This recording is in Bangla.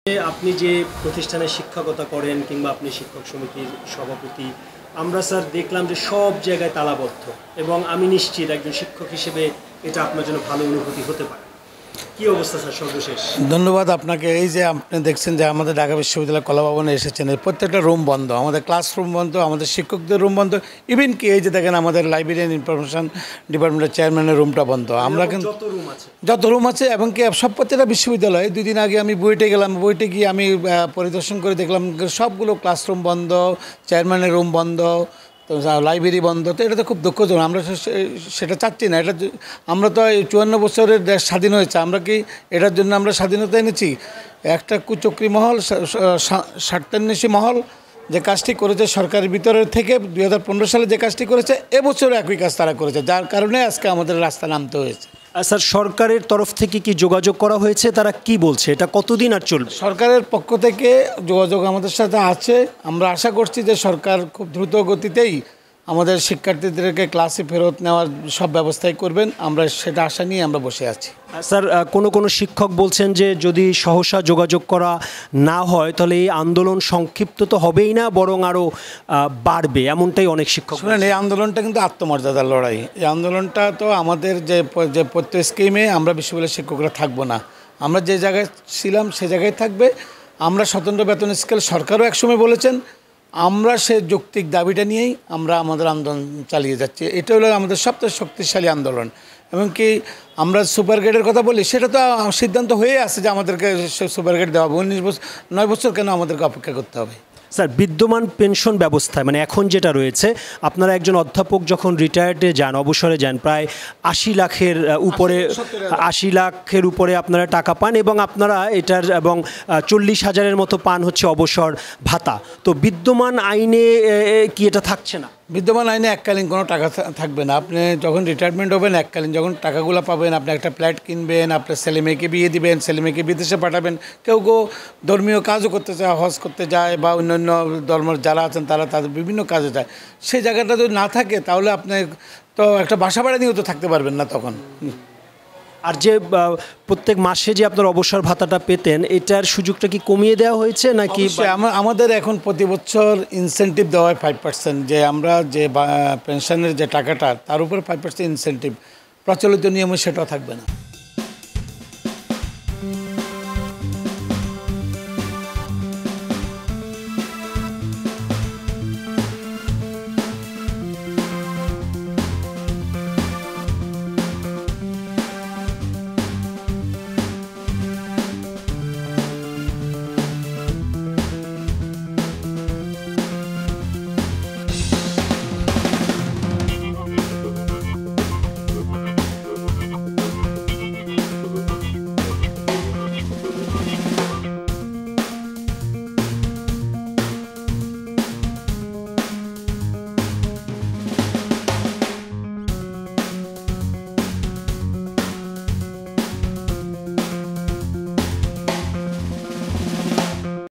আপনি যে প্রতিষ্ঠানে শিক্ষকতা করেন কিংবা আপনি শিক্ষক সমিতির সভাপতি, আমরা স্যার দেখলাম যে সব জায়গায় তালাবদ্ধ, এবং আমি নিশ্চিত একজন শিক্ষক হিসেবে এটা আপনার জন্য ভালো অনুভূতি হতে পারে। কি অবস্থা স্যার সর্বশেষ? ধন্যবাদ আপনাকে। এই যে আপনি দেখছেন যে আমাদের ঢাকা বিশ্ববিদ্যালয় কলাভবনে এসেছেন, এই প্রত্যেকটা রুম বন্ধ, আমাদের ক্লাসরুম বন্ধ, আমাদের শিক্ষকদের রুম বন্ধ, ইভেন কি এই যে দেখেন আমাদের লাইব্রেরি অ্যান্ড ইনফরমেশন ডিপার্টমেন্টের চেয়ারম্যানের রুমটা বন্ধ। আমরা কিন্তু যত রুম আছে এবং কি সব প্রত্যেকটা বিশ্ববিদ্যালয়ে 2 দিন আগে আমি বুয়েটে গেলাম, বুয়েটে গিয়ে আমি পরিদর্শন করে দেখলাম সবগুলো ক্লাসরুম বন্ধ, চেয়ারম্যানের রুম বন্ধ, তো লাইব্রেরি বন্ধ। তো এটা তো খুব দুঃখজনক। আমরা সেটা চাচ্ছি না। এটা আমরা তো 54 বছরের দেশ স্বাধীন হয়েছে, আমরা কি এটার জন্য আমরা স্বাধীনতা এনেছি? একটা কুচক্রী মহল, স্বার্থান্বেষী মহল যে কাজটি করেছে সরকারের ভিতরে থেকে 2015 সালে যে কাজটি করেছে, এবছরও একই কাজ তারা করেছে, যার কারণে আজকে আমাদের রাস্তা নামতে হয়েছে। স্যার, সরকারের তরফ থেকে কি যোগাযোগ করা হয়েছে? তারা কি বলছে, এটা কতদিন আর চলবে? সরকারের পক্ষ থেকে যোগাযোগ আমাদের সাথে আছে। আমরা আশা করছি যে সরকার খুব দ্রুত গতিতেই আমাদের শিক্ষার্থীদেরকে ক্লাসে ফেরত নেওয়ার সব ব্যবস্থাই করবেন। আমরা সেটা আশা নিয়ে আমরা বসে আছি। স্যার, কোনো শিক্ষক বলছেন যে যদি সহসা যোগাযোগ করা না হয় তাহলে এই আন্দোলন সংক্ষিপ্ত তো হবেই না, বরং আরও বাড়বে, এমনটাই অনেক শিক্ষক। শুনেন, এই আন্দোলনটা কিন্তু আত্মমর্যাদার লড়াই। এই আন্দোলনটা তো আমাদের যে প্রত্যেক স্কিমে আমরা বিশ্ববিদ্যালয়ের শিক্ষকরা থাকবো না, আমরা যে জায়গায় ছিলাম সে জায়গায় থাকবে। আমরা স্বতন্ত্র বেতন স্কেল সরকারও একসময় বলেছেন, আমরা সে যৌক্তিক দাবিটা নিয়েই আমরা আমাদের আন্দোলন চালিয়ে যাচ্ছি। এটা হলো আমাদের সবচেয়ে শক্তিশালী আন্দোলন। এমনকি আমরা সুপার গ্রেডের কথা বলি, সেটা তো সিদ্ধান্ত হয়ে আছে যে আমাদেরকে সুপার গ্রেড দেওয়া হবে। 9 বছর কেন আমাদেরকে অপেক্ষা করতে হবে? স্যার, বিদ্যমান পেনশন ব্যবস্থায় মানে এখন যেটা রয়েছে, আপনারা একজন অধ্যাপক যখন রিটায়ার্ডে যান, অবসরে যান, প্রায় 80 লাখের উপরে 80 লাখের উপরে আপনারা টাকা পান, এবং আপনারা এটার এবং 40,000-এর মতো পান হচ্ছে অবসর ভাতা। তো বিদ্যমান আইনে কি এটা থাকছে না? বিদ্যমান আইনে এককালীন কোনো টাকা থাকবে না। আপনি যখন রিটায়ারমেন্ট হবেন, এককালীন যখন টাকাগুলো পাবেন, আপনি একটা ফ্ল্যাট কিনবেন, আপনার ছেলেমেয়েকে বিয়ে দিবেন, ছেলেমেয়েকে বিদেশে পাঠাবেন, কেউ ধর্মীয় কাজও করতে চায়, হজ করতে যায়, বা অন্যান্য ধর্মের যারা আছেন তারা তাদের বিভিন্ন কাজে যায়। সেই জায়গাটা যদি না থাকে তাহলে আপনি তো একটা বাসা ভাড়া নিয়েও তো থাকতে পারবেন না তখন। আর যে প্রত্যেক মাসে যে আপনার অবসর ভাতাটা পেতেন, এটার সুযোগটা কি কমিয়ে দেওয়া হয়েছে নাকি? আমাদের এখন প্রতি বছর ইনসেন্টিভ দেওয়া হয় 5%, যে আমরা যে পেনশনের যে টাকাটা তার উপরে 5% ইনসেন্টিভ। প্রচলিত নিয়মে সেটাও থাকবে না।